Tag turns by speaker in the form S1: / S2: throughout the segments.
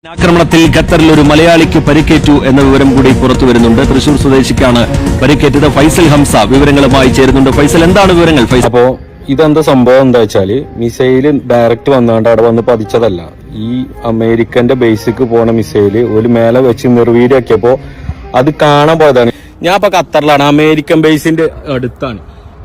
S1: ആക്രമണത്തിൽ ഖത്തറിൽ ഒരു മലയാളിക്ക് പരിക്കേറ്റു എന്ന വിവരം കൂടി പുറത്തു വരുന്നുണ്ട്. തൃശൂർ സ്വദേശിക്കാണ് പരിക്കേറ്റത്. ഫൈസൽ ഹംസ വിവരങ്ങളുമായി ചേരുന്നുണ്ട്. ഫൈസൽ, എന്താണ് വിവരങ്ങൾ?
S2: അപ്പോ ഇതെന്താ സംഭവം എന്താ വെച്ചാല്, മിസൈല് ഡയറക്റ്റ് വന്നാണ്ട് അവിടെ വന്ന് പതിച്ചതല്ല. ഈ അമേരിക്കന്റെ ബേസിക്ക് പോണ മിസൈല് ഒരു മേലെ വെച്ച് നിർവീര്യാക്കിയപ്പോ അത് കാണാൻ പോയതാണ്. ഞാൻ ഇപ്പൊ ഖത്തറിലാണ്, അമേരിക്കൻ ബേസിന്റെ അടുത്താണ്.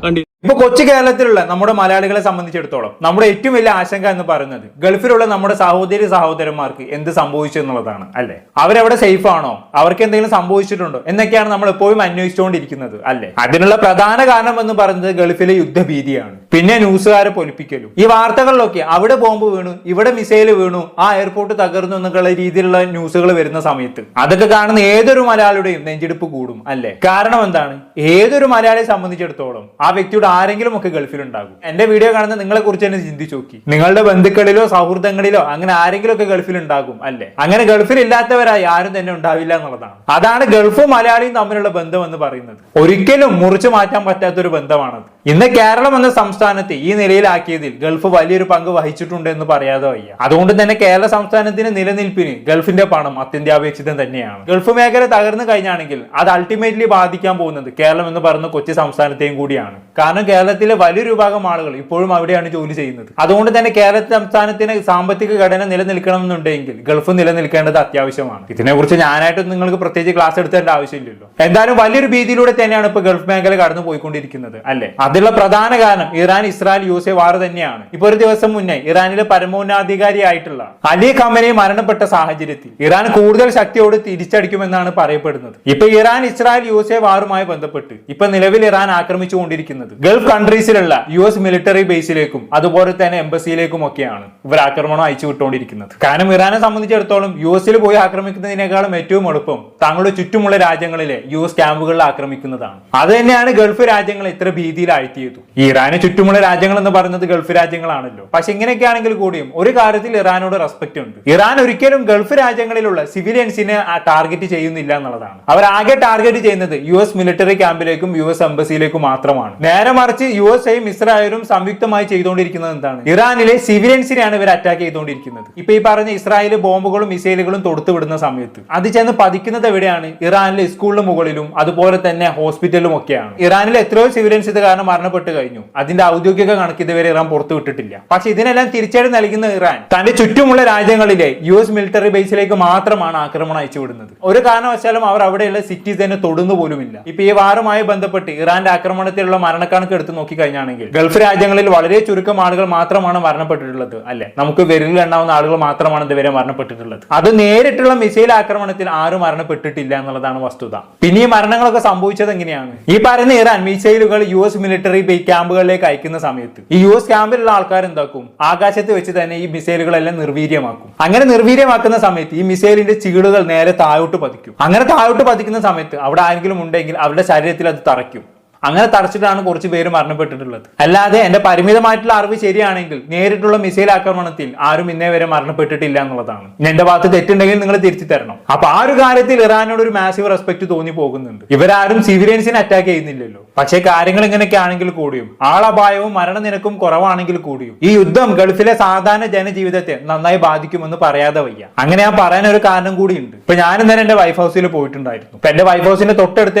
S3: ഇപ്പൊ കൊച്ചു കേരളത്തിലുള്ള നമ്മുടെ മലയാളികളെ സംബന്ധിച്ചിടത്തോളം നമ്മുടെ ഏറ്റവും വലിയ ആശങ്ക എന്ന് പറയുന്നത് ഗൾഫിലുള്ള നമ്മുടെ സഹോദരന്മാർക്ക് എന്ത് സംഭവിച്ചു എന്നുള്ളതാണ്, അല്ലെ? അവരെവിടെ സേഫ് ആണോ, അവർക്ക് എന്തെങ്കിലും സംഭവിച്ചിട്ടുണ്ടോ എന്നൊക്കെയാണ് നമ്മൾ എപ്പോഴും അന്വേഷിച്ചുകൊണ്ടിരിക്കുന്നത്, അല്ലെ? അതിനുള്ള പ്രധാന കാരണം എന്ന് പറയുന്നത് ഗൾഫിലെ യുദ്ധഭീതിയാണ്, പിന്നെ ന്യൂസുകാരെ പൊലിപ്പിക്കലും. ഈ വാർത്തകളിലൊക്കെ അവിടെ ബോംബ് വീണു, ഇവിടെ മിസൈല് വീണു, ആ എയർപോർട്ട് തകർന്നു എന്നുള്ള രീതിയിലുള്ള ന്യൂസുകൾ വരുന്ന സമയത്ത് അതൊക്കെ കാണുന്ന ഏതൊരു മലയാളിയുടെയും നെഞ്ചെടുപ്പ് കൂടും, അല്ലെ? കാരണം എന്താണ്? ഏതൊരു മലയാളിയെ സംബന്ധിച്ചിടത്തോളം ആ വ്യക്തിയുടെ ആരെങ്കിലും ഒക്കെ ഗൾഫിലുണ്ടാകും. എന്റെ വീഡിയോ കാണുന്ന നിങ്ങളെ കുറിച്ച് തന്നെ ചിന്തിച്ചു നോക്കി. നിങ്ങളുടെ ബന്ധുക്കളിലോ സൗഹൃദങ്ങളിലോ അങ്ങനെ ആരെങ്കിലും ഒക്കെ ഗൾഫിലുണ്ടാകും, അല്ലെ? അങ്ങനെ ഗൾഫിൽ ഇല്ലാത്തവരായി ആരും തന്നെ ഉണ്ടാവില്ല എന്നുള്ളതാണ്. അതാണ് ഗൾഫും മലയാളിയും തമ്മിലുള്ള ബന്ധം എന്ന് പറയുന്നത്. ഒരിക്കലും മുറിച്ചു മാറ്റാൻ പറ്റാത്തൊരു ബന്ധമാണത്. ഇന്ന് കേരളം എന്ന സംസ്ഥാനത്തെ ഈ നിലയിലാക്കിയതിൽ ഗൾഫ് വലിയൊരു പങ്ക് വഹിച്ചിട്ടുണ്ട് എന്ന് പറയാതെ വയ്യ. അതുകൊണ്ട് തന്നെ കേരള സംസ്ഥാനത്തിന്റെ നിലനിൽപ്പിന് ഗൾഫിന്റെ പണം അത്യന്താപേക്ഷിതം തന്നെയാണ്. ഗൾഫ് മേഖല തകർന്നു കഴിഞ്ഞാണെങ്കിൽ അത് അൾട്ടിമേറ്റ്ലി ബാധിക്കാൻ പോകുന്നത് കേരളം എന്ന് പറയുന്ന കൊച്ചു സംസ്ഥാനത്തെയും കൂടിയാണ്. കാരണം കേരളത്തിലെ വലിയൊരു വിഭാഗം ആളുകൾ ഇപ്പോഴും അവിടെയാണ് ജോലി ചെയ്യുന്നത്. അതുകൊണ്ട് തന്നെ കേരള സംസ്ഥാനത്തിന് സാമ്പത്തിക ഘടന നിലനിൽക്കണമെന്നുണ്ടെങ്കിൽ ഗൾഫ് നിലനിൽക്കേണ്ടത് അത്യാവശ്യമാണ്. ഇതിനെക്കുറിച്ച് ഞാനായിട്ട് നിങ്ങൾക്ക് പ്രത്യേകിച്ച് ക്ലാസ് എടുത്തേണ്ട ആവശ്യമില്ലല്ലോ. എന്തായാലും വലിയൊരു ഭീതിയിലൂടെ തന്നെയാണ് ഇപ്പൊ ഗൾഫ് മേഖല കടന്നു പോയിക്കൊണ്ടിരിക്കുന്നത്, അല്ലെ? അതിനുള്ള പ്രധാന കാരണം ഇറാൻ ഇസ്രായേൽ USA വാർ തന്നെയാണ്. ഇപ്പൊ ഒരു ദിവസം മുന്നേ ഇറാനിലെ പരമോന്നതാധികാരിയായിട്ടുള്ള അലി ഖമനേയി മരണപ്പെട്ട സാഹചര്യത്തിൽ ഇറാൻ കൂടുതൽ ശക്തിയോട് തിരിച്ചടിക്കുമെന്നാണ് പറയപ്പെടുന്നത്. ഇപ്പൊ ഇറാൻ ഇസ്രായേൽ USA വാറുമായി ബന്ധപ്പെട്ട് ഇപ്പൊ നിലവിൽ ഇറാൻ ആക്രമിച്ചുകൊണ്ടിരിക്കുന്നത് ഗൾഫ് കൺട്രീസിലുള്ള US മിലിറ്ററി ബേസിലേക്കും അതുപോലെ തന്നെ എംബസിയിലേക്കും ഒക്കെയാണ് ഇവർ ആക്രമണം അയച്ചു വിട്ടുകൊണ്ടിരിക്കുന്നത്. കാരണം ഇറാനെ സംബന്ധിച്ചിടത്തോളം US പോയി ആക്രമിക്കുന്നതിനേക്കാളും ഏറ്റവും എളുപ്പം തങ്ങളുടെ ചുറ്റുമുള്ള രാജ്യങ്ങളിലെ US ക്യാമ്പുകളിൽ ആക്രമിക്കുന്നതാണ്. അത് തന്നെയാണ് ഗൾഫ് രാജ്യങ്ങൾ ഇത്ര ഭീതിയിലാഴ്ത്തിയത്. ഇറാന് ചുറ്റുമുള്ള രാജ്യങ്ങൾ എന്ന് പറയുന്നത് ഗൾഫ് രാജ്യങ്ങളാണല്ലോ. പക്ഷെ ഇങ്ങനെയൊക്കെ ആണെങ്കിൽ കൂടിയും ഒരു കാര്യത്തിൽ ഇറാനോട് റെസ്പെക്ട് ഉണ്ട്. ഇറാൻ ഒരിക്കലും ഗൾഫ് രാജ്യങ്ങളിലുള്ള സിവിലിയൻസിനെ ടാർഗറ്റ് ചെയ്യുന്നില്ല എന്നുള്ളതാണ്. അവർ ആകെ ടാർഗറ്റ് ചെയ്യുന്നത് US മിലിറ്ററി ക്യാമ്പിലേക്കും US എംബസിയിലേക്കും മാത്രമാണ്. നേരെ മറിച്ച് USA-യും ഇസ്രായേലും സംയുക്തമായി ചെയ്തുകൊണ്ടിരിക്കുന്നത് എന്താണ്? ഇറാനിലെ സിവിലിയൻസിനെയാണ് ഇവർ അറ്റാക്ക് ചെയ്തുകൊണ്ടിരിക്കുന്നത്. ഇപ്പൊ ഈ പറഞ്ഞ ഇസ്രായേൽ ബോംബുകളും മിസൈലുകളും തൊടുത്തു വിടുന്ന സമയത്ത് അത് ചെന്ന് പതിക്കുന്നത് എവിടെയാണ്? ഇറാനിലെ സ്കൂളിന് മുകളിലും അതുപോലെ തന്നെ ഹോസ്പിറ്റലും ഒക്കെയാണ്. ഇറാനിലെ എത്രയോ സിവിലിയൻസ് ഇത് കാരണം മരണപ്പെട്ട് കഴിഞ്ഞു. അതിന്റെ ഔദ്യോഗിക കണക്ക് ഇതുവരെ ഇറാൻ പുറത്തു വിട്ടിട്ടില്ല. പക്ഷെ ഇതിനെല്ലാം തിരിച്ചടി നൽകുന്ന ഇറാൻ തന്റെ ചുറ്റുമുള്ള രാജ്യങ്ങളിലെ US മിലിറ്ററി ബേസിലേക്ക് മാത്രമാണ് ആക്രമണം അയച്ചു വിടുന്നത്. ഒരു കാരണവശാലും അവർ അവിടെയുള്ള സിറ്റീസിനെ തൊടുന്നു പോലുമില്ല. ഇപ്പൊ ഈ വാറുമായി ബന്ധപ്പെട്ട് ഇറാന്റെ ആക്രമണത്തിലുള്ള മരണക്കണക്ക് എടുത്ത് നോക്കിക്കഴിഞ്ഞാണെങ്കിൽ ഗൾഫ് രാജ്യങ്ങളിൽ വളരെ ചുരുക്കം ആളുകൾ മാത്രമാണ് മരണപ്പെട്ടിട്ടുള്ളത്, അല്ലെ? നമുക്ക് വിരലിൽ എണ്ണാവുന്ന ആളുകൾ മാത്രമാണ് ഇതുവരെ മരണപ്പെട്ടിട്ടുള്ളത്. അത് നേരിട്ടുള്ള മിസൈൽ ആക്രമണത്തിൽ ആരും മരണപ്പെട്ടിട്ടില്ല എന്നുള്ളതാണ് വസ്തുത. പിന്നെ ഈ മരണങ്ങളൊക്കെ സംഭവിച്ചത് എങ്ങനെയാണ്? ഈ പറയുന്ന ഇറാൻ മിസൈലുകൾ US മിലിറ്ററി ക്യാമ്പുകളിലേക്ക് അയക്കുന്ന സമയത്ത് ഈ US ക്യാമ്പിലുള്ള ആൾക്കാർ എന്താക്കും? ആകാശത്ത് വെച്ച് തന്നെ ഈ മിസൈലുകളെല്ലാം നിർവീര്യമാക്കും. അങ്ങനെ നിർവീര്യമാക്കുന്ന സമയത്ത് ഈ മിസൈലിന്റെ ചീളുകൾ നേരെ താഴോട്ട് പതിക്കും. അങ്ങനെ താഴോട്ട് പതിക്കുന്ന സമയത്ത് അവിടെ ആരെങ്കിലും ഉണ്ടെങ്കിൽ അവരുടെ ശരീരത്തിൽ അത് തറയ്ക്കും. അങ്ങനെ തടച്ചിട്ടാണ് കുറച്ച് പേര് മരണപ്പെട്ടിട്ടുള്ളത്. അല്ലാതെ എന്റെ പരിമിതമായിട്ടുള്ള അറിവ് ശരിയാണെങ്കിൽ നേരിട്ടുള്ള മിസൈൽ ആക്രമണത്തിൽ ആരും ഇന്നേ വരെ മരണപ്പെട്ടിട്ടില്ല എന്നുള്ളതാണ്. എന്റെ ഭാഗത്ത് തെറ്റുണ്ടെങ്കിൽ നിങ്ങൾ തിരിച്ചു തരണം. അപ്പൊ ആ ഒരു കാര്യത്തിൽ ഇറാനോട് ഒരു മാസീവ് റെസ്പെക്ട് തോന്നി പോകുന്നുണ്ട്. ഇവരാരും സിവിലിയൻസിനെ അറ്റാക്ക് ചെയ്യുന്നില്ലല്ലോ. പക്ഷേ കാര്യങ്ങൾ ഇങ്ങനെയൊക്കെ ആണെങ്കിൽ കൂടിയും ആളപായവും മരണനിരക്കും കുറവാണെങ്കിൽ കൂടിയും ഈ യുദ്ധം ഗൾഫിലെ സാധാരണ ജനജീവിതത്തെ നന്നായി ബാധിക്കുമെന്ന് പറയാതെ വയ്യ. അങ്ങനെ ഞാൻ പറയാൻ ഒരു കാരണം കൂടിയുണ്ട്. ഇപ്പൊ ഞാൻ ഇന്നലെ എന്റെ വൈഫ് ഹൗസിൽ പോയിട്ടുണ്ടായിരുന്നു. ഇപ്പൊ എന്റെ വൈഫ് ഹൗസിന്റെ തൊട്ടടുത്ത്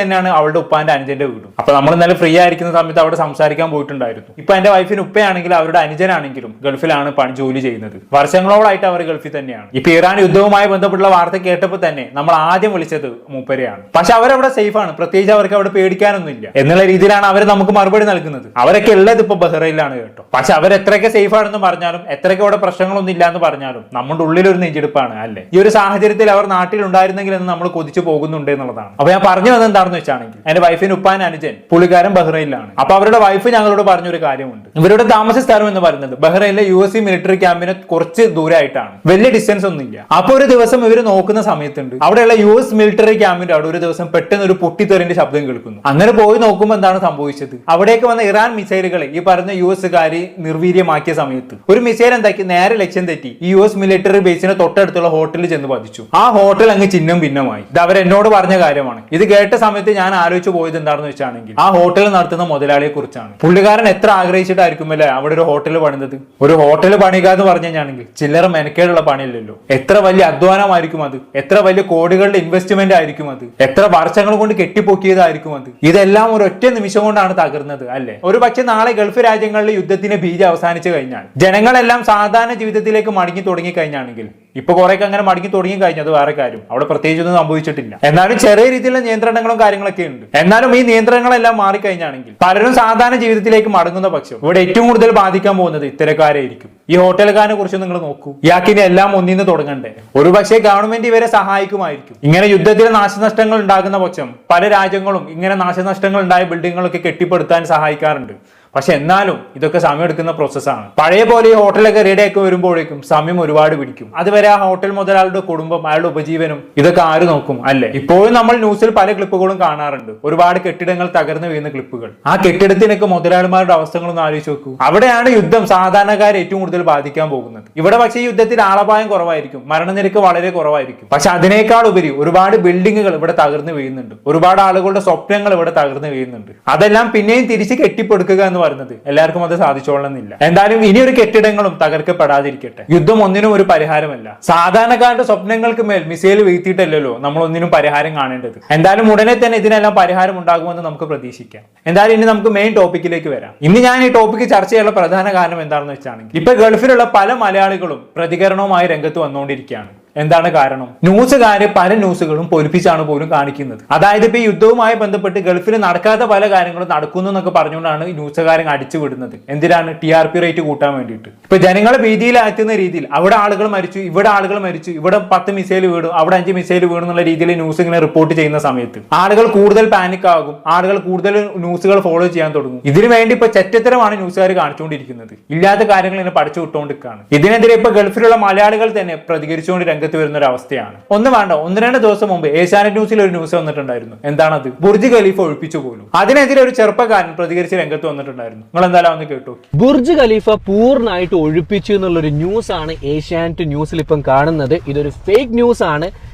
S3: തന്നെയാണ് അവളുടെ ഉപ്പാന്റെ അനുജന്റെ വീടും. അപ്പൊ നമ്മൾ ഇന്നലെ ഫ്രീ ആയിരിക്കുന്ന സമയത്ത് അവിടെ സംസാരിക്കാൻ പോയിട്ടുണ്ടായിരുന്നു. ഇപ്പൊ എന്റെ വൈഫിന് ഉപ്പയാണെങ്കിലും അവരുടെ അനുജനാണെങ്കിലും ഗൾഫിലാണ് ജോലി ചെയ്യുന്നത്. വർഷങ്ങളോളായിട്ട് അവർ ഗൾഫിൽ തന്നെയാണ്. ഇപ്പൊ ഇറാൻ യുദ്ധവുമായി ബന്ധപ്പെട്ടുള്ള വാർത്ത കേട്ടപ്പോൾ തന്നെ നമ്മൾ ആദ്യം വിളിച്ചത് മൂപ്പരെയാണ്. പക്ഷെ അവരവിടെ സേഫ് ആണ്, പ്രത്യേകിച്ച് അവർക്ക് അവിടെ പേടിക്കാനൊന്നുമില്ല എന്നുള്ള രീതിയിലാണ് അവർ നമുക്ക് മറുപടി നൽകുന്നത്. അവരൊക്കെ ഉള്ളത് ഇപ്പൊ ബഹ്റൈനിലാണ് കേട്ടോ. പക്ഷെ അവർ എത്രയൊക്കെ സേഫ് ആണെന്ന് പറഞ്ഞാലും എത്രയൊക്കെ അവിടെ പ്രശ്നങ്ങളൊന്നും ഇല്ല എന്ന് പറഞ്ഞാലും നമ്മുടെ ഉള്ളിലൊരു നെഞ്ചെടുപ്പാണ്, അല്ലെ? ഈ ഒരു സാഹചര്യത്തിൽ അവർ നാട്ടിൽ ഉണ്ടായിരുന്നെങ്കിൽ എന്ന് നമ്മൾ കൊതിച്ചു പോകുന്നുണ്ട് എന്നുള്ളതാണ്. അപ്പൊ ഞാൻ പറഞ്ഞു വന്നത് എന്താണെന്ന് വെച്ചാണെങ്കിൽ എന്റെ വൈഫിന് ഉപ്പാൻ അനുജൻ പുള്ളിക്കാരൻ ബഹ്റൈനിലാണ്. അപ്പൊ അവരുടെ വൈഫ് ഞങ്ങളോട് പറഞ്ഞൊരു കാര്യമുണ്ട്. ഇവരുടെ താമസ സ്ഥലം എന്ന് പറയുന്നത് ബഹ്റൈനിലെ US മിലിറ്ററി ക്യാമ്പിന് കുറച്ച് ദൂരമായിട്ടാണ്, വലിയ ഡിസ്റ്റൻസ് ഒന്നുമില്ല. അപ്പൊ ഒരു ദിവസം ഇവർ നോക്കുന്ന സമയത്തുണ്ട് അവിടെയുള്ള US മിലിറ്ററി ക്യാമ്പിന്റെ അവിടെ ഒരു ദിവസം പെട്ടെന്ന് ഒരു പൊട്ടിത്തെറിന്റെ ശബ്ദം കേൾക്കുന്നു. അങ്ങനെ പോയി നോക്കുമ്പോൾ എന്താണ് സംഭവിച്ചത്? അവിടേക്ക് വന്ന ഇറാൻ മിസൈലുകളെ ഈ പറഞ്ഞ US-കാരി നിർവീര്യമാക്കിയ സമയത്ത് ഒരു മിസൈൽ എന്താക്കി നേരെ ലക്ഷ്യം തെറ്റി ഈ US മിലിറ്ററി ബേസിന് തൊട്ടടുത്തുള്ള ഹോട്ടലിൽ ചെന്ന് പതിച്ചു. ആ ഹോട്ടൽ അങ്ങ് ചിഹ്നം ഭിന്നമായി. ഇത് അവരെന്നോട് പറഞ്ഞ കാര്യമാണ്. ഇത് കേട്ട സമയത്ത് ഞാൻ ആലോചിച്ചു പോയത് എന്താണെന്ന് വെച്ചാണെങ്കിൽ ആ ഹോട്ടൽ നടത്തുന്ന മുതലാളിയെ കുറിച്ചാണ്. പുള്ളിക്കാരൻ എത്ര ആഗ്രഹിച്ചിട്ടായിരിക്കും അല്ലെ അവിടെ ഒരു ഹോട്ടൽ പണിതത്. ഒരു ഹോട്ടൽ പണിയുക എന്ന് പറഞ്ഞു കഴിഞ്ഞാണെങ്കിൽ ചില്ലറ മെനക്കേടുള്ള പണിയില്ലല്ലോ. എത്ര വലിയ അധ്വാനമായിരിക്കും അത്, എത്ര വലിയ കോടികളുടെ ഇൻവെസ്റ്റ്മെന്റ് ആയിരിക്കും അത്, എത്ര വർഷങ്ങൾ കൊണ്ട് കെട്ടിപ്പൊക്കിയതായിരിക്കും അത്. ഇതെല്ലാം ഒരു ഒറ്റ നിമിഷം കൊണ്ടാണ് തകർന്നത് അല്ലെ. ഒരു പക്ഷെ നാളെ ഗൾഫ് രാജ്യങ്ങളിലെ യുദ്ധത്തിന്റെ ബീജം അവസാനിച്ചു കഴിഞ്ഞാൽ ജനങ്ങളെല്ലാം സാധാരണ ജീവിതത്തിലേക്ക് മടങ്ങി തുടങ്ങി കഴിഞ്ഞാണെങ്കിൽ, ഇപ്പൊ കുറെയൊക്കെ അങ്ങനെ മടങ്ങി തുടങ്ങി കഴിഞ്ഞത് വേറെ കാര്യം, അവിടെ പ്രത്യേകിച്ചൊന്നും സംഭവിച്ചിട്ടില്ല. എന്നാലും ചെറിയ രീതിയിലുള്ള നിയന്ത്രണങ്ങളും കാര്യങ്ങളൊക്കെ ഉണ്ട്. എന്നാലും ഈ നിയന്ത്രണങ്ങളെല്ലാം മാറിക്കഴിഞ്ഞാണെങ്കിൽ പലരും സാധാരണ ജീവിതത്തിലേക്ക് മടങ്ങുന്ന പക്ഷം ഇവിടെ ഏറ്റവും കൂടുതൽ ബാധിക്കാൻ പോകുന്നത് ഇത്തരക്കാരായിരിക്കും. ഈ ഹോട്ടലുകാരനെ കുറിച്ച് നിങ്ങൾ നോക്കൂ. ഇയാൾക്കിനി എല്ലാം ഒന്നിന്ന് തുടങ്ങണ്ടേ? ഒരു പക്ഷേ ഗവൺമെന്റ് ഇവരെ സഹായിക്കുമായിരിക്കും. ഇങ്ങനെ യുദ്ധത്തിൽ നാശനഷ്ടങ്ങൾ ഉണ്ടാകുന്ന പക്ഷം പല രാജ്യങ്ങളും ഇങ്ങനെ നാശനഷ്ടങ്ങൾ ഉണ്ടായ ബിൽഡിങ്ങുകളൊക്കെ കെട്ടിപ്പടുത്താൻ സഹായിക്കാറുണ്ട്. പക്ഷെ എന്നാലും ഇതൊക്കെ സമയമെടുക്കുന്ന പ്രോസസ്സാണ്. പഴയ പോലെ ഈ ഹോട്ടലൊക്കെ റെഡിയാക്കി വരുമ്പോഴേക്കും സമയം ഒരുപാട് പിടിക്കും. അതുവരെ ആ ഹോട്ടൽ മുതലാളുടെ കുടുംബം, അയാളുടെ ഉപജീവനം ഇതൊക്കെ ആര് നോക്കും അല്ലെ. ഇപ്പോഴും നമ്മൾ ന്യൂസിൽ പല ക്ലിപ്പുകളും കാണാറുണ്ട്, ഒരുപാട് കെട്ടിടങ്ങൾ തകർന്നു വീഴുന്ന ക്ലിപ്പുകൾ. ആ കെട്ടിടത്തിനൊക്കെ മുതലാളിമാരുടെ അവസ്ഥകളൊന്നും ആലോചിച്ച് നോക്കൂ. അവിടെയാണ് യുദ്ധം സാധാരണക്കാരെ ഏറ്റവും കൂടുതൽ ബാധിക്കാൻ പോകുന്നത്. ഇവിടെ പക്ഷേ ഈ യുദ്ധത്തിൽ ആളപായം കുറവായിരിക്കും, മരണനിരക്ക് വളരെ കുറവായിരിക്കും. പക്ഷെ അതിനേക്കാൾ ഉപരി ഒരുപാട് ബിൽഡിങ്ങുകൾ ഇവിടെ തകർന്നു വീഴുന്നുണ്ട്, ഒരുപാട് ആളുകളുടെ സ്വപ്നങ്ങൾ ഇവിടെ തകർന്നു വീഴുന്നുണ്ട്. അതെല്ലാം പിന്നെയും തിരിച്ച് കെട്ടിപ്പടുക്കുക എന്ന് പറയുന്നത് എല്ലാവർക്കും അത് സാധിച്ചോളണമെന്നില്ല. എന്തായാലും ഇനിയൊരു കെട്ടിടങ്ങളും തകർക്കപ്പെടാതിരിക്കട്ടെ. യുദ്ധം ഒന്നിനും ഒരു പരിഹാരമല്ല. സാധാരണക്കാരുടെ സ്വപ്നങ്ങൾക്ക് മേൽ മിസൈൽ വീഴ്ത്തിയിട്ടല്ലോ നമ്മൾ ഒന്നിനും പരിഹാരം കാണേണ്ടത്. എന്തായാലും ഉടനെ തന്നെ ഇതിനെല്ലാം പരിഹാരം ഉണ്ടാകുമെന്ന് നമുക്ക് പ്രതീക്ഷിക്കാം. എന്തായാലും ഇനി നമുക്ക് മെയിൻ ടോപ്പിക്കിലേക്ക് വരാം. ഇന്ന് ഞാൻ ഈ ടോപ്പിക്ക് ചർച്ച ചെയ്യാനുള്ള പ്രധാന കാരണം എന്താണെന്ന് വെച്ചാണെങ്കിൽ, ഇപ്പൊ ഗൾഫിലുള്ള പല മലയാളികളും പ്രതികരണവുമായി രംഗത്ത് വന്നുകൊണ്ടിരിക്കുകയാണ്. എന്താണ് കാരണം? ന്യൂസുകാര് പല ന്യൂസുകളും പൊലിപ്പിച്ചാണ് പോലും കാണിക്കുന്നത്. അതായത് ഇപ്പൊ ഈ യുദ്ധവുമായി ബന്ധപ്പെട്ട് ഗൾഫിൽ നടക്കാത്ത പല കാര്യങ്ങളും നടക്കുന്നു എന്നൊക്കെ പറഞ്ഞുകൊണ്ടാണ് ഈ ന്യൂസുകാരൻ അടിച്ചു വിടുന്നത്. എന്തിനാണ്? TRP റേറ്റ് കൂട്ടാൻ വേണ്ടിയിട്ട്. ഇപ്പൊ ജനങ്ങളെ ഭീതിയിലാക്കുന്ന രീതിയിൽ അവിടെ ആളുകൾ മരിച്ചു, ഇവിടെ ആളുകൾ മരിച്ചു, ഇവിടെ 10 മിസൈൽ വീണു, അവിടെ 5 മിസൈൽ വീണു എന്നുള്ള രീതിയിൽ ന്യൂസ് ഇങ്ങനെ റിപ്പോർട്ട് ചെയ്യുന്ന സമയത്ത് ആളുകൾ കൂടുതൽ പാനിക് ആകും, ആളുകൾ കൂടുതൽ ന്യൂസുകൾ ഫോളോ ചെയ്യാൻ തുടങ്ങും. ഇതിനു വേണ്ടി ഇപ്പൊ ചെറ്റത്തരമാണ് ന്യൂസുകാർ കാണിച്ചുകൊണ്ടിരിക്കുന്നത്. ഇല്ലാത്ത കാര്യങ്ങൾ ഇങ്ങനെ പഠിച്ചു വിട്ടുകൊണ്ടിരിക്കുകയാണ്. ഇതിനെതിരെ ഇപ്പൊ ഗൾഫിലുള്ള മലയാളികൾ തന്നെ പ്രതികരിച്ചുകൊണ്ട് രംഗത്ത് വരുന്ന ഒരു അവസ്ഥയാണ്. ഒന്ന് വേണ്ട, 1-2 ദിവസം മുമ്പ് ഏഷ്യാനെറ്റ് ന്യൂസിൽ ഒരു ന്യൂസ് വന്നിട്ടുണ്ടായിരുന്നു. എന്താണത്? ബുർജ് ഖലീഫ ഒഴിപ്പിച്ചു പോലും. അതിനെതിരെ ഒരു ചെറുപ്പക്കാരൻ പ്രതികരിച്ച് രംഗത്ത് വന്നിട്ടുണ്ടായിരുന്നു. നിങ്ങൾ എന്തായാലും ഒന്ന് കേട്ടു.
S4: ബുർജ് ഖലീഫ പൂർണ്ണമായിട്ട് ഒഴിപ്പിച്ചു എന്നുള്ളൊരു ന്യൂസ് ആണ് ഏഷ്യാനെറ്റ് ന്യൂസിൽ ഇപ്പം കാണുന്നത്. ഇതൊരു ഫേക്ക് ന്യൂസ് ആണ്.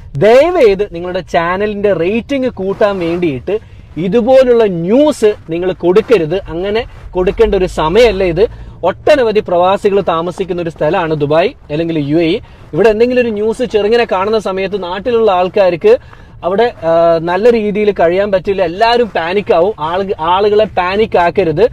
S4: ദയവേത് നിങ്ങളുടെ ചാനലിന്റെ റേറ്റിംഗ് കൂട്ടാൻ വേണ്ടിയിട്ട് ഇതുപോലുള്ള ന്യൂസ് നിങ്ങൾ കൊടുക്കരുത്. അങ്ങനെ കൊടുക്കേണ്ട ഒരു സമയമല്ല ഇത്. ഒട്ടനവധി പ്രവാസികൾ താമസിക്കുന്ന ഒരു സ്ഥലമാണ് ദുബായ് അല്ലെങ്കിൽ UAE. ഇവിടെ എന്തെങ്കിലും ഒരു ന്യൂസ് ചെറുങ്ങനെ കാണുന്ന സമയത്ത് നാട്ടിലുള്ള ആൾക്കാർക്ക് അവിടെ നല്ല രീതിയിൽ കഴിയാൻ പറ്റില്ല, എല്ലാവരും പാനിക് ആവും. ആളുകളെ പാനിക് ആക്കരുത്.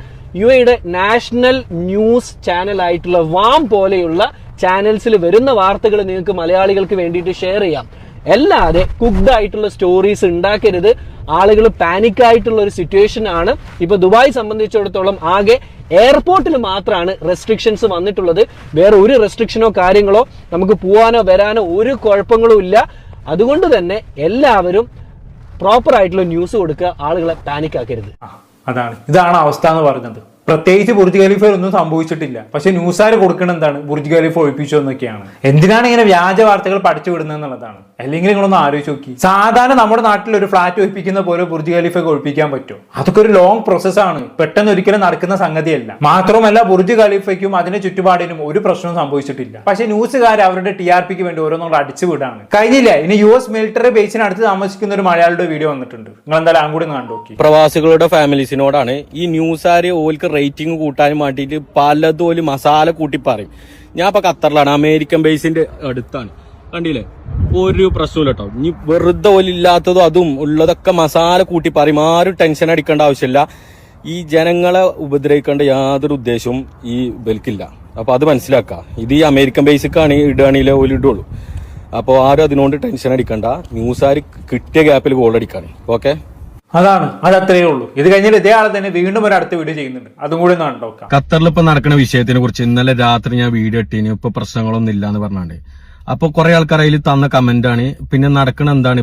S4: UAEയുടെ നാഷണൽ ന്യൂസ് ചാനൽ ആയിട്ടുള്ള വാം പോലെയുള്ള ചാനൽസിൽ വരുന്ന വാർത്തകൾ നിങ്ങൾക്ക് മലയാളികൾക്ക് വേണ്ടിയിട്ട് ഷെയർ ചെയ്യാം. അല്ലാതെ കുക്ഡ് ആയിട്ടുള്ള സ്റ്റോറീസ് ഉണ്ടാക്കരുത്. ആളുകൾ പാനിക് ആയിട്ടുള്ള ഒരു സിറ്റുവേഷൻ ആണ്. ഇപ്പൊ ദുബായ് സംബന്ധിച്ചിടത്തോളം ആകെ എയർപോർട്ടിൽ മാത്രമാണ് റെസ്ട്രിക്ഷൻസ് വന്നിട്ടുള്ളത്. വേറെ ഒരു റെസ്ട്രിക്ഷനോ കാര്യങ്ങളോ നമുക്ക് പോവാനോ വരാനോ ഒരു കുഴപ്പങ്ങളും ഇല്ല. അതുകൊണ്ട് തന്നെ എല്ലാവരും പ്രോപ്പർ ആയിട്ടുള്ള ന്യൂസ് കൊടുക്കുക, ആളുകളെ പാനിക് ആക്കരുത്.
S3: ഇതാണ് അവസ്ഥ എന്ന് പറഞ്ഞത്. പ്രത്യേകിച്ച് ബുർജ് ഖലീഫയിൽ ഒന്നും സംഭവിച്ചിട്ടില്ല. പക്ഷെ ന്യൂസുകാർ കൊടുക്കണം എന്താണ്? ബുർജ് ഖലീഫ ഒഴിപ്പിച്ചു എന്നൊക്കെയാണ്. എന്തിനാണ് ഇങ്ങനെ വ്യാജ വാർത്തകൾ പഠിച്ചു വിടുന്നത് എന്നുള്ളതാണ്. അല്ലെങ്കിൽ നിങ്ങളൊന്ന് ആലോചിച്ച് നോക്കി, സാധാരണ നമ്മുടെ നാട്ടിൽ ഒരു ഫ്ലാറ്റ് ഒഴിപ്പിക്കുന്ന പോലെ ബുർജ് ഖലീഫയൊക്കെ ഒഴിപ്പിക്കാൻ പറ്റും? അതൊക്കെ ഒരു ലോങ് പ്രോസസ്സാണ്, പെട്ടെന്ന് ഒരിക്കലും നടക്കുന്ന സംഗതിയല്ല. മാത്രമല്ല ബുർജ് ഖലീഫയ്ക്കും അതിന്റെ ചുറ്റുപാടിനും ഒരു പ്രശ്നവും സംഭവിച്ചിട്ടില്ല. പക്ഷെ ന്യൂസുകാർ അവരുടെ TRPക്ക് വേണ്ടി ഓരോന്നും അടിച്ചു വിടാണ്. കഴിഞ്ഞില്ല. ഇനി US മിലിറ്ററി ബേസിനടുത്ത് താമസിക്കുന്ന ഒരു മലയാളിയുടെ വീഡിയോ വന്നിട്ടുണ്ട്. നിങ്ങൾ എന്തായാലും അങ്ങോട്ട് കണ്ടു നോക്കി.
S2: പ്രവാസികളുടെ ഫാമിലീസിനോടാണ് ഈ ന്യൂസുകാര് ഓൽക്ക് റേറ്റിംഗ് കൂട്ടാൻ വേണ്ടിയിട്ട് പലതും ഒരു മസാല കൂട്ടി പറയും. ഞാൻ ഇപ്പൊ ഖത്തറിലാണ്, അമേരിക്കൻ ബേസിന്റെ അടുത്താണ്. കണ്ടില്ലേ? ഒരു പ്രശ്നമില്ല കേട്ടോ. ഇനി വെറുതെ ഓലില്ലാത്തതും അതും ഉള്ളതൊക്കെ മസാല കൂട്ടി പറയും. ആരും ടെൻഷൻ അടിക്കേണ്ട ആവശ്യമില്ല. ഈ ജനങ്ങളെ ഉപദ്രവിക്കേണ്ട യാതൊരു ഉദ്ദേശവും ഈ ബൽക്കില്ല. അപ്പൊ അത് മനസ്സിലാക്കാം. ഇത് ഈ അമേരിക്കൻ ബേസിക്കാണ് ഇടുകയാണെങ്കിലേ ഓല് ഇടുള്ളൂ. അപ്പോൾ ആരും അതിനോട് ടെൻഷൻ അടിക്കണ്ട. ന്യൂസുകാർ കിട്ടിയ ഗ്യാപ്പിൽ ഗോൾ അടിക്കാണ്. ഓക്കെ,
S3: അത് അത്രയേ ഉള്ളൂ. ഇത് കഴിഞ്ഞാൽ ഇതേ ആളെ തന്നെ വീണ്ടും ഒരു അടുത്ത വീഡിയോ ചെയ്യുന്നുണ്ട്. അതും കൂടി ഒന്ന് കണ്ടോക്കാം.
S2: ഖത്തറിൽ ഇപ്പൊ നടക്കുന്ന വിഷയത്തിനെ കുറിച്ച് ഇന്നലെ രാത്രി ഞാൻ വീഡിയോ ഇട്ടീന്. ഇപ്പൊ പ്രശ്നങ്ങളൊന്നും ഇല്ല എന്ന് പറഞ്ഞാണ്ട്. അപ്പൊ കുറെ ആൾക്കാർ അതിൽ തന്ന കമന്റ് ആണ് പിന്നെ നടക്കണ എന്താണ്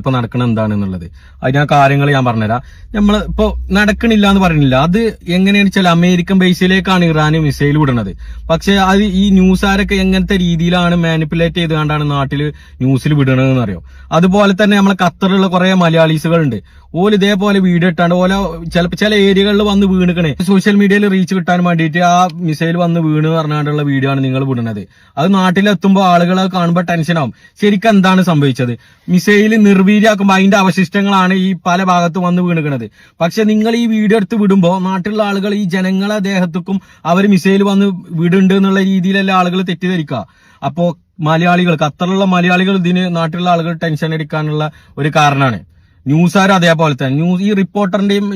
S2: എന്നുള്ളത്. അതിന് ആ കാര്യങ്ങൾ ഞാൻ പറഞ്ഞുതരാം. നമ്മള് ഇപ്പൊ നടക്കണില്ല എന്ന് പറയുന്നില്ല. അത് എങ്ങനെയാണെന്ന് വെച്ചാൽ അമേരിക്കൻ ബേസിലേക്കാണ് ഇറാന് മിസൈൽ വിടുന്നത്. പക്ഷെ അത് ഈ ന്യൂസുകാരൊക്കെ എങ്ങനത്തെ രീതിയിലാണ് മാനിപ്പുലേറ്റ് ചെയ്തുകൊണ്ടാണ് നാട്ടിൽ ന്യൂസിൽ വിടണതെന്ന് അറിയോ. അതുപോലെ തന്നെ നമ്മളെ ഖത്തറിലുള്ള കുറെ മലയാളീസുകളുണ്ട്. ഓല് ഇതേപോലെ വീഡിയോ ഇട്ടാണ്ട് ഓല ചിലപ്പോൾ ചില ഏരിയകളിൽ വന്ന് വീണുകണേ. സോഷ്യൽ മീഡിയയിൽ റീച്ച് കിട്ടാൻ വേണ്ടിയിട്ട് ആ മിസൈൽ വന്ന് വീണ് പറഞ്ഞാണ്ടുള്ള വീഡിയോ ആണ് നിങ്ങൾ വിടുന്നത്. അത് നാട്ടിലെത്തുമ്പോൾ ആളുകളെ കാണുമ്പോൾ ടെൻഷനാവും. ശരിക്കും എന്താണ് സംഭവിച്ചത്? മിസൈൽ നിർവീര്യമാക്കുമ്പോൾ അതിന്റെ അവശിഷ്ടങ്ങളാണ് ഈ പല ഭാഗത്തും വന്ന് വീണുകണത്. പക്ഷെ നിങ്ങൾ ഈ വീഡിയോ എടുത്ത് വിടുമ്പോൾ നാട്ടിലുള്ള ആളുകൾ ഈ ജനങ്ങളെ ദേഹത്തേക്കും അവർ മിസൈൽ വന്ന് വിടുന്നുണ്ട് എന്നുള്ള രീതിയിലല്ല ആളുകൾ തെറ്റിദ്ധരിക്കുക. അപ്പോ മലയാളികൾ, ഖത്തറിലുള്ള മലയാളികൾ ഇതിന് നാട്ടിലുള്ള ആളുകൾ ടെൻഷൻ അടിക്കാനുള്ള ഒരു കാരണമാണ്. ന്യൂസുകാർ അതേപോലെ തന്നെ ഈ റിപ്പോർട്ടറിന്റെയും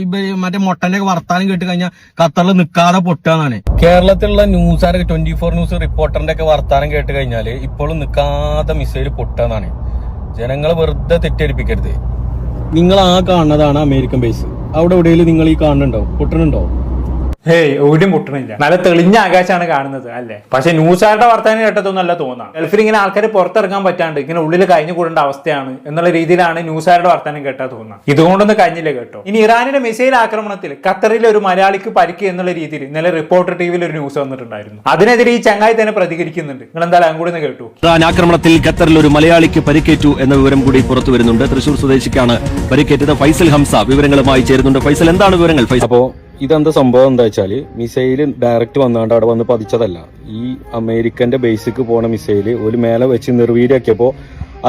S2: മറ്റേ മൊട്ടന്റെ വർത്താനം കേട്ട് കഴിഞ്ഞാൽ ഖത്തറിൽ നിൽക്കാതെ പൊട്ടാന്നാണ്. കേരളത്തിലുള്ള ന്യൂസുകാർ 24 ന്യൂസ് റിപ്പോർട്ടറിന്റെ ഒക്കെ വർത്താനം കേട്ട് കഴിഞ്ഞാല് ഇപ്പോഴും നിൽക്കാതെ മിസൈൽ പൊട്ടാന്നാണ്. ജനങ്ങളെ വെറുതെ തെറ്റിദ്ധരിപ്പിക്കരുത്. നിങ്ങൾ ആ കാണുന്നതാണ് അമേരിക്കൻ ബേസ്. അവിടെ എവിടെയെങ്കിലും നിങ്ങൾ ഈ കാണുന്നുണ്ടോ? പൊട്ടണുണ്ടോ?
S3: ഹേയ്, എവിടെയും പൊട്ടണില്ല. നല്ല തെളിഞ്ഞ ആകാശമാണ് കാണുന്നത് അല്ലേ? പക്ഷെ ന്യൂസുകാരുടെ വർത്താനം കേട്ടതൊന്നല്ല തോന്നാം. ഗൾഫിൽ ഇങ്ങനെ ആൾക്കാർ പുറത്തിറങ്ങാൻ പറ്റാണ്ട് ഇങ്ങനെ ഉള്ളിൽ കഴിഞ്ഞു കൂടേണ്ട അവസ്ഥയാണ് എന്നുള്ള രീതിയിലാണ് ന്യൂസുകാരുടെ വർത്താനം കേട്ടാ തോന്നാം. ഇതുകൊണ്ടൊന്നും കഴിഞ്ഞില്ല കേട്ടോ. ഇനി ഇറാനിന്റെ മിസൈൽ ആക്രമണത്തിൽ ഖത്തറിലെ ഒരു മലയാളിക്ക് പരിക്ക് എന്നുള്ള രീതിയിൽ ഇന്നലെ റിപ്പോർട്ടർ ടിവിയിൽ ഒരു ന്യൂസ് വന്നിട്ടുണ്ടായിരുന്നു. അതിനെതിരെ ഈ ചങ്ങായി തന്നെ പ്രതികരിക്കുന്നുണ്ട്. നിങ്ങൾ എന്തായാലും അങ്ങോട്ട് കേട്ടു.
S1: ഇറാൻ ആക്രമണത്തിൽ ഖത്തറിൽ ഒരു മലയാളിക്ക് പരിക്കേറ്റു എന്ന വിവരം കൂടി പുറത്തു വരുന്നുണ്ട്. തൃശൂർ സ്വദേശിക്കാണ് പരിക്കേറ്റത്. ഫൈസൽ ഹംസ വിവരങ്ങളുമായി ചേരുന്നുണ്ട്. ഫൈസൽ, എന്താണ് വിവരങ്ങൾ?
S2: അപ്പോ ഇതെന്താ സംഭവം എന്താ വെച്ചാല് മിസൈല് ഡയറക്റ്റ് വന്നാണ്ട് അവിടെ വന്ന് പതിച്ചതല്ല. ഈ അമേരിക്കന്റെ ബേസിക്ക് പോണ മിസൈല് ഒരു മേലെ വെച്ച് നിർവീര്യമാക്കിയപ്പോ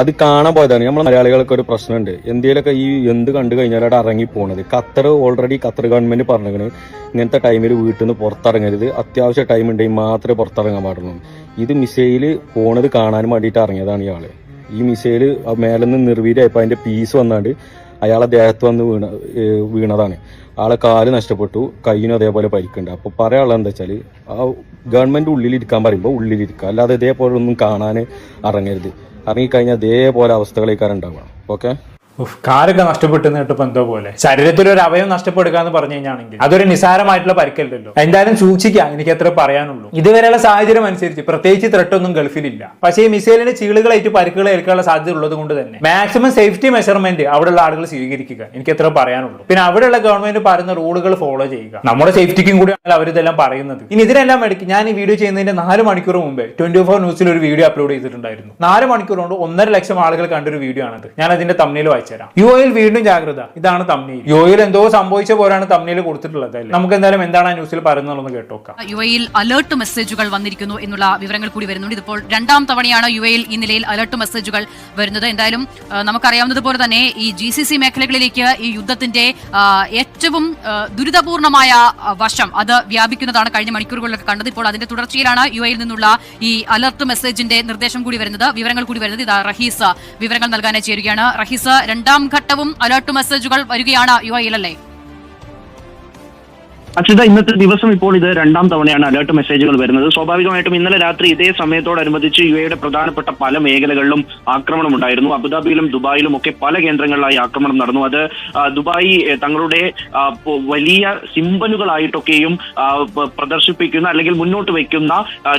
S2: അത് കാണാൻ പോയതാണ്. നമ്മളെ മലയാളികൾക്ക് ഒരു പ്രശ്നമുണ്ട്. എന്തെങ്കിലുമൊക്കെ ഈ എന്ത് കണ്ടു കഴിഞ്ഞാൽ അവിടെ ഇറങ്ങി പോണത്. ഖത്തർ ഗവൺമെന്റ് പറഞ്ഞിങ്ങനെ ഇങ്ങനത്തെ ടൈമിൽ വീട്ടിൽ നിന്ന് പുറത്തിറങ്ങരുത്, അത്യാവശ്യ ടൈം ഉണ്ടെങ്കിൽ മാത്രമേ പുറത്തിറങ്ങാൻ പാടുള്ളൂ. ഇത് മിസൈല് പോണത് കാണാൻ വേണ്ടിയിട്ട് ഇറങ്ങിയതാണ് ഇയാള്. ഈ മിസൈല് മേലെ നിന്ന് നിർവീര്യമായപ്പോൾ അതിന്റെ പീസ് വന്നാണ്ട് അയാളെ ദേഹത്ത് വന്ന് വീണതാണ്. ആളെ കാല് നഷ്ടപ്പെട്ടു, കയ്യിനും അതേപോലെ പരിക്കുണ്ട്. അപ്പൊ പറയാനുള്ളത് എന്താ വെച്ചാല് ആ ഗവൺമെന്റ് ഉള്ളിലിരിക്കാൻ പറയുമ്പോൾ ഉള്ളിലിരിക്കുക, അല്ലാതെ ഇതേപോലെ ഒന്നും കാണാൻ ഇറങ്ങരുത്. ഇറങ്ങിക്കഴിഞ്ഞാൽ അതേപോലെ അവസ്ഥകളേക്കാരം ഉണ്ടാവുക. ഓക്കെ,
S3: കാലൊക്കെ നഷ്ടപ്പെട്ടെന്ന് കേട്ടപ്പോ എന്തോ പോലെ. ശരീരത്തിൽ ഒരു അവയവം നഷ്ടപ്പെടുക എന്ന് പറഞ്ഞു കഴിഞ്ഞാണെങ്കിൽ അതൊരു നിസാരമായിട്ടുള്ള പരിക്കല്ലല്ലോ. എന്തായാലും സൂക്ഷിക്കാം, എനിക്ക് എത്ര പറയാനുള്ളൂ. ഇതുവരെയുള്ള സാഹചര്യം അനുസരിച്ച് പ്രത്യേകിച്ച് ത്രെട്ടൊന്നും ഗൾഫിലില്ല. പക്ഷേ ഈ മിസൈലിന് ചീളുകളായിട്ട് പരിക്കുകൾ ഏൽക്കാനുള്ള സാധ്യത ഉള്ളത് കൊണ്ട് തന്നെ മാക്സിമം സേഫ്റ്റി മെഷർമെന്റ് അവിടെയുള്ള ആളുകൾ സ്വീകരിക്കുക, എനിക്ക് എത്ര പറയാനുള്ളൂ. പിന്നെ അവിടെയുള്ള ഗവൺമെന്റ് പറയുന്ന റൂളുകൾ ഫോളോ ചെയ്യുക. നമ്മുടെ സേഫ്റ്റിക്കും കൂടിയാണ് അവരിതെല്ലാം പറയുന്നത്. ഇനി ഇതിനെല്ലാം ഇടയ്ക്ക് ഞാൻ ഈ വീഡിയോ ചെയ്യുന്നതിന്റെ 4 മണിക്കൂർ മുമ്പേ 24 ന്യൂസിൽ ഒരു വീഡിയോ അപ്ലോഡ് ചെയ്തിട്ടുണ്ടായിരുന്നു. 4 മണിക്കൂർ കൊണ്ട് 1.5 ലക്ഷം ആളുകൾ കണ്ടൊരു വീഡിയോ ആണത്. ഞാൻ അതിന്റെ തമ്മിൽ യുഎഇയിൽ വീണ്ടും ജാഗ്രത, ഇതാണ് തമ്മിൽ. യുഎഇയിൽ എന്തോ സംഭവിച്ച പോലെയാണ് തമ്മിൽ കൊടുത്തിട്ടുള്ളത്. നമുക്ക് എന്തായാലും എന്താണ് ആ ന്യൂസിൽ പറയുന്നതെന്ന് കേട്ടോക്കാം.
S5: യുഎഇയിൽ അലേർട്ട് മെസ്സേജുകൾ വന്നിരിക്കുന്നു എന്നുള്ള വിവരങ്ങൾ കൂടി വരുന്നുണ്ട്. ഇതിപ്പോൾ 2ാം തവണയാണ് യുഎഇയിൽ ഈ നിലയിൽ അലേർട്ട് മെസ്സേജുകൾ വരുന്നത്. എന്തായാലും നമുക്കറിയാവുന്നതുപോലെ തന്നെ ഈ GCC മേഖലകളിലേക്ക് ഈ യുദ്ധത്തിന്റെ ഏറ്റവും ദുരിതപൂർണമായ വശം അത് വ്യാപിക്കുന്നതാണ് കഴിഞ്ഞ മണിക്കൂറുകളിലൊക്കെ കണ്ടത്. ഇപ്പോൾ അതിന്റെ തുടർച്ചയിലാണ് യുഎഇയിൽ നിന്നുള്ള ഈ അലർട്ട് മെസ്സേജിന്റെ നിർദ്ദേശം കൂടി വരുന്നത്, വിവരങ്ങൾ കൂടി വരുന്നത്. ഇത് റഹീസ് വിവരങ്ങൾ നൽകാനായി ചേരുകയാണ്. റഹീസ്, 2ാം ഘട്ടവും അലർട്ട് മെസ്സേജുകൾ വരികയാണ് യുഎഇയിൽ അല്ലേ?
S6: അച്യുത, ഇന്നത്തെ ദിവസം ഇപ്പോൾ ഇത് 2ാം തവണയാണ് അലേർട്ട് മെസ്സേജുകൾ വരുന്നത്. സ്വാഭാവികമായിട്ടും ഇന്നലെ രാത്രി ഇതേ സമയത്തോടനുബന്ധിച്ച് യുഎഇയുടെ പ്രധാനപ്പെട്ട പല മേഖലകളിലും ആക്രമണം ഉണ്ടായിരുന്നു. അബുദാബിയിലും ദുബായിലും ഒക്കെ പല കേന്ദ്രങ്ങളിലായി ആക്രമണം നടന്നു. അത് ദുബായ് തങ്ങളുടെ വലിയ സിംബലുകളായിട്ടൊക്കെയും പ്രദർശിപ്പിക്കുന്ന അല്ലെങ്കിൽ മുന്നോട്ട് വയ്ക്കുന്ന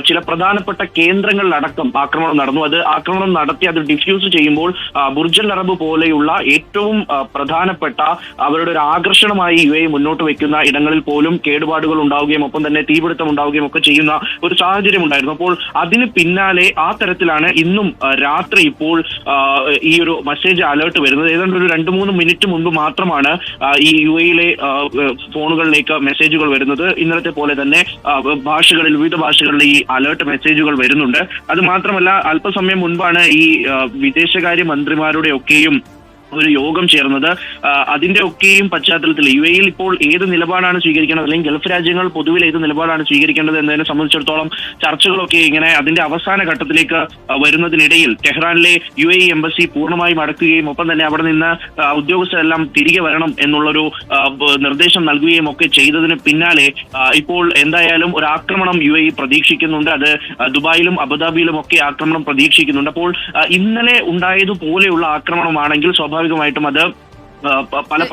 S6: ചില പ്രധാനപ്പെട്ട കേന്ദ്രങ്ങളിലടക്കം ആക്രമണം നടന്നു. അത് ആക്രമണം നടത്തി അത് ഡിഫ്യൂസ് ചെയ്യുമ്പോൾ ബുർജൽ അറബ് പോലെയുള്ള ഏറ്റവും പ്രധാനപ്പെട്ട അവരുടെ ഒരു ആകർഷണമായി യുഎഇ മുന്നോട്ട് വയ്ക്കുന്ന ഇടങ്ങളിൽ പോലും കേടുപാടുകൾ ഉണ്ടാവുകയും ഒപ്പം തന്നെ തീപിടുത്തം ഉണ്ടാവുകയും ഒക്കെ ചെയ്യുന്ന ഒരു സാഹചര്യം ഉണ്ടായിരുന്നു. അപ്പോൾ അതിന് പിന്നാലെ ആ തരത്തിലാണ് ഇന്നും രാത്രി ഇപ്പോൾ ഈ ഒരു മെസ്സേജ് അലേർട്ട് വരുന്നത്. ഏതാണ്ട് ഒരു 2-3 മിനിറ്റ് മുൻപ് മാത്രമാണ് ഈ യുഎഇയിലെ ഫോണുകളിലേക്ക് മെസ്സേജുകൾ വരുന്നത്. ഇന്നലത്തെ പോലെ തന്നെ വിവിധ ഭാഷകളിൽ ഈ അലേർട്ട് മെസ്സേജുകൾ വരുന്നുണ്ട്. അത് മാത്രമല്ല, അല്പസമയം മുൻപാണ് ഈ വിദേശകാര്യ മന്ത്രിമാരുടെ ഒക്കെയും ഒരു യോഗം ചേർന്നത്. അതിന്റെ ഒക്കെയും പശ്ചാത്തലത്തിൽ യുഎഇയിൽ ഇപ്പോൾ ഏത് നിലപാടാണ് സ്വീകരിക്കേണ്ടത്, അല്ലെങ്കിൽ ഗൾഫ് രാജ്യങ്ങൾ പൊതുവിൽ ഏത് നിലപാടാണ് സ്വീകരിക്കേണ്ടത് എന്നതിനെ സംബന്ധിച്ചിടത്തോളം ചർച്ചകളൊക്കെ ഇങ്ങനെ അതിന്റെ അവസാന ഘട്ടത്തിലേക്ക് വരുന്നതിനിടയിൽ ടെഹ്റാനിലെ യുഎഇ എംബസി പൂർണ്ണമായും അടക്കുകയും ഒപ്പം തന്നെ അവിടെ നിന്ന് ഉദ്യോഗസ്ഥരെല്ലാം തിരികെ വരണം എന്നുള്ളൊരു നിർദ്ദേശം നൽകുകയും ഒക്കെ ചെയ്തതിന് പിന്നാലെ ഇപ്പോൾ എന്തായാലും ഒരു ആക്രമണം യുഎഇ പ്രതീക്ഷിക്കുന്നുണ്ട്. അത് ദുബായിലും അബുദാബിയിലും ഒക്കെ ആക്രമണം പ്രതീക്ഷിക്കുന്നുണ്ട്. അപ്പോൾ ഇന്നലെ ഉണ്ടായതുപോലെയുള്ള ആക്രമണമാണെങ്കിൽ സ്വാഭാവികമായിട്ടും അത്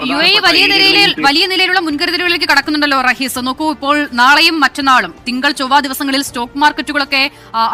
S5: യുഎഇ വലിയ നിലയിലുള്ള മുൻകരുതലുകളിലേക്ക് കടക്കുന്നുണ്ടല്ലോ റഹീസ്. നോക്കൂ, ഇപ്പോൾ നാളെയും മറ്റന്നാളും തിങ്കൾ ചൊവ്വ ദിവസങ്ങളിൽ സ്റ്റോക്ക് മാർക്കറ്റുകളൊക്കെ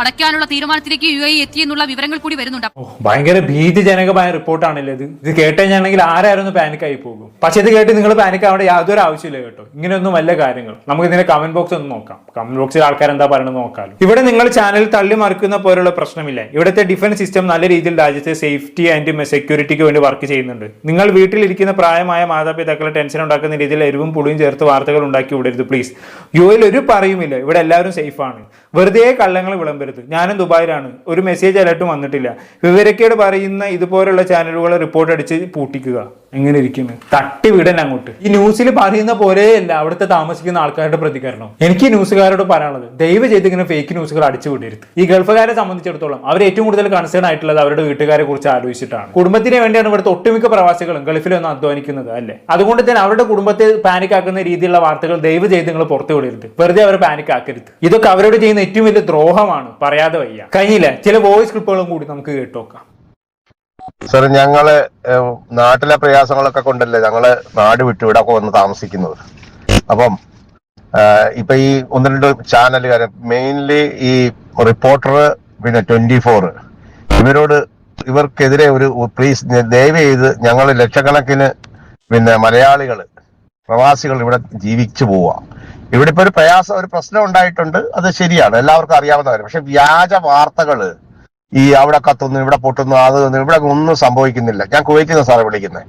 S5: അടയ്ക്കാനുള്ള തീരുമാനത്തിലേക്ക് യുഎഇ എത്തി എന്നുള്ള വിവരങ്ങൾ കൂടി വരുന്നുണ്ട്.
S3: ഭയങ്കര ഭീതിജനകമായ റിപ്പോർട്ടാണല്ലോ ഇത് കേട്ടുകഴിഞ്ഞാണെങ്കിൽ ആരായിരുന്നു പാനിക് ആയി പോകും. പക്ഷെ ഇത് കേട്ട് നിങ്ങൾ പാനിക് ആവേണ്ട യാതൊരു ആവശ്യമില്ല കേട്ടോ. ഇങ്ങനെയൊന്നും വല്ല കാര്യങ്ങൾ നമുക്ക് ഇതിന്റെ കമന്റ് ബോക്സ് ഒന്ന് നോക്കാം. കമന്റ് ബോക്സിൽ ആൾക്കാർ എന്താ പറയുന്നത് നോക്കാം. ഇവിടെ നിങ്ങൾ ചാനൽ തള്ളി മറിക്കുന്ന പോലുള്ള പ്രശ്നമില്ല. ഇവിടുത്തെ ഡിഫൻസ് സിസ്റ്റം നല്ല രീതിയിൽ രാജ്യത്തെ സേഫ്റ്റി ആൻഡ് സെക്യൂരിറ്റിക്ക് വേണ്ടി വർക്ക് ചെയ്യുന്നുണ്ട്. നിങ്ങൾ വീട്ടിൽ ഇരിക്കുന്ന പ്രായമായ മാതാപിതാക്കളെ ടെൻഷൻ ഉണ്ടാക്കുന്ന രീതിയിൽ എരിവും പുളിയും ചേർത്ത് വാർത്തകൾ ഉണ്ടാക്കി വിടരുത് പ്ലീസ്. യുഎഇയിൽ ഒരു പറയുമില്ല, ഇവിടെ എല്ലാവരും സേഫ് ആണ്. വെറുതെ കള്ളങ്ങൾ വിളമ്പരുത്. ഞാനും ദുബായിലാണ്, ഒരു മെസ്സേജ് അലർട്ട് വന്നിട്ടില്ല. വിവരക്കേട് പറയുന്ന ഇതുപോലുള്ള ചാനലുകൾ റിപ്പോർട്ട് അടിച്ച് പൂട്ടിക്കുക. എങ്ങനെ ഇരിക്കുന്നു? തട്ടി വിടൻ അങ്ങോട്ട്. ഈ ന്യൂസിൽ പറയുന്ന പോലെയല്ല അവിടുത്തെ താമസിക്കുന്ന ആൾക്കാരുടെ പ്രതികരണം. എനിക്ക് ഈ ന്യൂസുകാരോട് പറയാനുള്ളത്, ദയവ് ചെയ്ത് ഇങ്ങനെ ഫേക്ക് ന്യൂസുകൾ അടിച്ചു വിടരുത്. ഈ ഗൾഫുകാരെ സംബന്ധിച്ചിടത്തോളം അവർ ഏറ്റവും കൂടുതൽ കൺസേൺ ആയിട്ടുള്ളത് അവരുടെ വീട്ടുകാരെ കുറിച്ച് ആലോചിച്ചിട്ടാണ്. കുടുംബത്തിന് വേണ്ടിയാണ് ഇവിടുത്തെ ഒട്ടുമിക്ക പ്രവാസികളും ഗൾഫിലൊന്നും അധ്വാനിക്കുന്നത് അല്ലേ. അതുകൊണ്ട് തന്നെ അവരുടെ കുടുംബത്തെ പാനിക് ആക്കുന്ന രീതിയിലുള്ള വാർത്തകൾ ദയവ് ചെയ്ത് നിങ്ങൾ പുറത്തു വിടരുത്. വെറുതെ അവരെ പാനിക് ആക്കരുത്. ഇതൊക്കെ അവരോട് ചെയ്യുന്ന ഏറ്റവും വലിയ ദ്രോഹമാണ്. പറയാതെ വയ്യ. കഴിഞ്ഞില്ല, ചില വോയിസ് ക്ലിപ്പുകളും കൂടി നമുക്ക് കേട്ടോക്കാം.
S7: സാർ, ഞങ്ങള് നാട്ടിലെ പ്രയാസങ്ങളൊക്കെ കൊണ്ടല്ലേ ഞങ്ങള് നാട് വിട്ടു ഇവിടെ വന്ന് താമസിക്കുന്നത്. അപ്പം ഇപ്പൊ ഈ 1-2 ചാനലുകാര്, മെയിൻലി ഈ റിപ്പോർട്ടർ, പിന്നെ 24, ഇവർക്കെതിരെ ഒരു പ്ലീസ് ദയവ് ചെയ്ത്, ഞങ്ങൾ ലക്ഷക്കണക്കിന് പിന്നെ മലയാളികള് പ്രവാസികൾ ഇവിടെ ജീവിച്ചു പോവാ. ഇവിടെ ഇപ്പൊ ഒരു പ്രശ്നം ഉണ്ടായിട്ടുണ്ട്, അത് ശരിയാണ്, എല്ലാവർക്കും അറിയാവുന്ന കാര്യം. പക്ഷെ വ്യാജ വാർത്തകള്, ഈ അവിടെ കത്തുന്നു, ഇവിടെ പൊട്ടുന്നു, അത് ഇവിടെ ഒന്നും സംഭവിക്കുന്നില്ല. ഞാൻ കുവൈറ്റിൽ സാറേ വിളിക്കുന്നത്.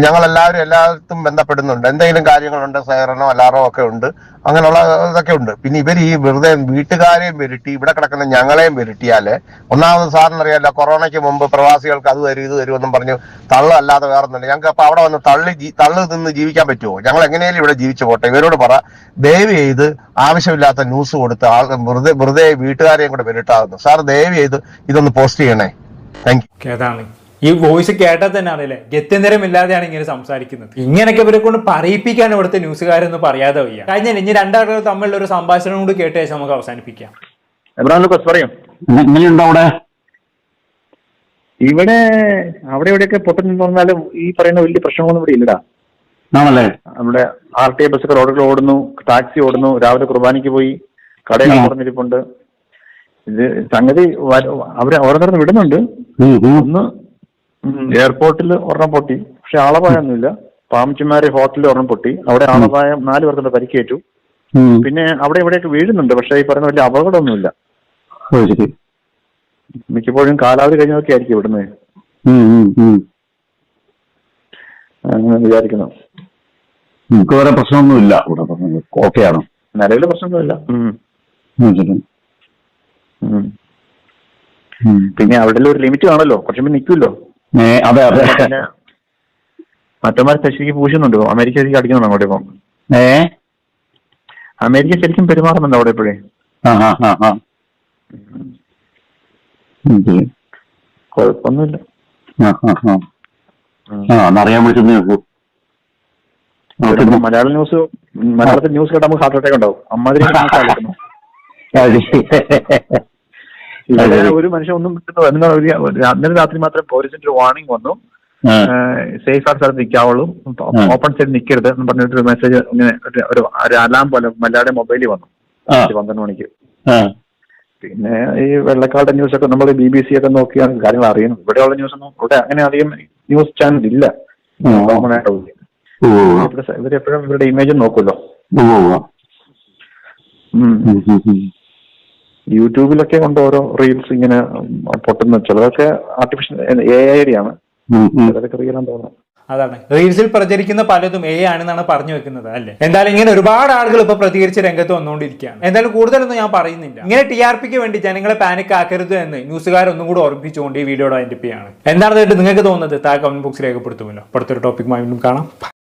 S7: ഞങ്ങൾ എല്ലായിടത്തും ബന്ധപ്പെടുന്നുണ്ട്. എന്തെങ്കിലും കാര്യങ്ങളുണ്ട്, സൈറനോ അലാറോ ഒക്കെ ഉണ്ട്, അങ്ങനെയുള്ള ഇതൊക്കെ ഉണ്ട്. പിന്നെ ഇവർ ഈ വെറുതെ വീട്ടുകാരെയും വരുത്തി ഇവിടെ കിടക്കുന്ന ഞങ്ങളെയും വരുത്തിയാല്, ഒന്നാമത് സാറിനറിയാലോ, കൊറോണയ്ക്ക് മുമ്പ് പ്രവാസികൾക്ക് അത് തരും ഇത് തരും എന്നും പറഞ്ഞു തള്ളല്ലാതെ വേറൊന്നുമില്ല. ഞങ്ങൾക്ക് അപ്പൊ അവിടെ വന്ന് തള്ളു നിന്ന് ജീവിക്കാൻ പറ്റുമോ? ഞങ്ങൾ എങ്ങനെയാലും ഇവിടെ ജീവിച്ചു പോട്ടെ. ഇവരോട് പറ, ദയവ് ചെയ്ത് ആവശ്യമില്ലാത്ത ന്യൂസ് കൊടുത്ത് വെറുതെ വീട്ടുകാരെയും കൂടെ വരുട്ടാകുന്നു. സാർ ദയവ് ചെയ്ത് ഇതൊന്ന് പോസ്റ്റ് ചെയ്യണേ. Thank you.
S3: ഏതാണ് ഈ വോയിസ് കേട്ടാൽ തന്നെ അറിയില്ലേ, ഗത്യന്തരമില്ലാതെയാണ് ഇങ്ങനെ സംസാരിക്കുന്നത്. ഇങ്ങനെയൊക്കെ ഇവരെ കൊണ്ട് പറയിപ്പിക്കാൻ ഇവിടുത്തെ ന്യൂസുകാരെന്ന് പറയാതെ വയ്യ. കഴിഞ്ഞ ഇനി രണ്ടാളുകൾ തമ്മിലുള്ള ഒരു സംഭാഷണം കൂടി കേട്ട ശേഷം നമുക്ക് അവസാനിപ്പിക്കാം.
S6: പറയും
S8: അവിടെ
S6: ഇവിടെ അവിടെ എവിടെയൊക്കെ പൊട്ടുന്നു പറഞ്ഞാലും ഈ പറയുന്ന വലിയ പ്രശ്നങ്ങളൊന്നും ഇവിടെ ഇല്ലടാ.
S8: ആണല്ലേ?
S6: നമ്മുടെ RTA ബസ്സൊക്കെ റോഡുകൾ ഓടുന്നു, ടാക്സി ഓടുന്നു, രാവിലെ കുർബാനയ്ക്ക് പോയി, കടയിൽ തുറന്നിരിപ്പുണ്ട്. ഇത് സംഗതി അവരെ ഓരോരുത്തരും വിടുന്നുണ്ട്. ഒന്ന് എയർപോർട്ടിൽ ഒരെണ്ണം പൊട്ടി, പക്ഷെ ആളപായൊന്നുമില്ല. പാമ്പച്ചിമാരെ ഹോട്ടലിൽ ഒരെണ്ണം പൊട്ടി, അവിടെ ആളപായം 4 പേർക്കുള്ള പരിക്കേറ്റു. പിന്നെ അവിടെ ഇവിടെയൊക്കെ വീഴുന്നുണ്ട്, പക്ഷെ ഈ പറയുന്ന വലിയ അപകടമൊന്നുമില്ല. മിക്കപ്പോഴും കാലാവധി കഴിഞ്ഞതൊക്കെ ആയിരിക്കും ഇവിടുന്ന്, അങ്ങനെ വിചാരിക്കുന്നു.
S8: നമുക്ക് വേറെ പ്രശ്നമൊന്നുമില്ല, ഓക്കെയാണ്,
S6: നിലവിലെ പ്രശ്നമൊന്നുമില്ല. പിന്നെ അവിടെ ഒരു ലിമിറ്റ് കാണല്ലോ, കുറച്ചും നിൽക്കുമല്ലോ.
S8: അതെ അതെ.
S6: പിന്നെ മറ്റന്മാർ ശരിക്കും പൂശുന്നുണ്ട്. അമേരിക്ക ശരിക്കും അടിക്കുന്നുണ്ട് അങ്ങോട്ട്. ഇപ്പം അമേരിക്ക ശരിക്കും പെരുമാറുന്നുണ്ട് അവിടെ ഇപ്പോഴേ. കുഴപ്പമൊന്നുമില്ല.
S8: അറിയാൻ പറ്റുന്നേ ഉള്ളൂ.
S6: മലയാളത്തിൽ ന്യൂസ് കേട്ടാൽ നമുക്ക് ഹാർട്ട് അറ്റാക്ക് ഉണ്ടാവും. അമ്മാതിരി ഒരു മനുഷ്യൻ ഒന്നും കിട്ടുന്നു. അന്നേരം രാത്രി മാത്രം പോലീസിന്റെ ഒരു വാർണിംഗ് വന്നു, സേഫ് ആയിട്ട് സ്ഥലത്ത് നിൽക്കാവുള്ളൂ, ഓപ്പൺ സൈഡ് നിൽക്കരുത് എന്ന് പറഞ്ഞിട്ടൊരു മെസ്സേജ് ഇങ്ങനെ ഒരു അലാം പോലെ മലയാളം മൊബൈലിൽ വന്നു 12 മണിക്ക്. പിന്നെ ഈ വെള്ളക്കാരുടെ ന്യൂസ് ഒക്കെ നമ്മൾ BBC ഒക്കെ നോക്കിയാണ് കാര്യങ്ങൾ അറിയുന്നത്. ഇവിടെയുള്ള ന്യൂസ് ഒന്നും ഇവിടെ അങ്ങനെ അധികം ന്യൂസ് ചാനൽ ഇല്ല. കോമൺ ആയിട്ട് ഇവരെപ്പോഴും ഇവരുടെ ഇമേജ് നോക്കുമല്ലോ. യൂട്യൂബിലൊക്കെ കൊണ്ട് ഓരോ റീൽസ് ഇങ്ങനെ പൊട്ടുന്ന, ചിലതൊക്കെ ആർട്ടിഫിഷ്യൽ AI ആണ്, ചിലതൊക്കെ റിയൽ ആണെന്ന് തോന്നുന്നു.
S3: അതാണ് റീൽസിൽ പ്രചരിക്കുന്ന പലതും AI ആണെന്നാണ് പറഞ്ഞു വെക്കുന്നത് അല്ലേ. എന്തായാലും ഇങ്ങനെ ഒരുപാട് ആളുകൾ ഇപ്പൊ പ്രതികരിച്ച് രംഗത്ത് വന്നുകൊണ്ടിരിക്കുകയാണ്. എന്തായാലും കൂടുതലൊന്നും ഞാൻ പറയുന്നില്ല. ഇങ്ങനെ TRPക്ക് വേണ്ടി ജനങ്ങളെ പാനിക് ആക്കരുത് എന്ന് ന്യൂസുകാരൊന്നും കൂടി ഓർമ്മിപ്പിച്ചുകൊണ്ട് ഈ വീഡിയോയുടെ വൈൻഡപ്പ് ചെയ്യാണ്. എന്താണെന്ന് നിങ്ങൾക്ക് തോന്നുന്നത് താഴെ കമന്റ് ബോക്സിൽ രേഖപ്പെടുത്തുമല്ലോ. അടുത്തൊരു ടോപ്പിക്കുമായി വീണ്ടും കാണാം.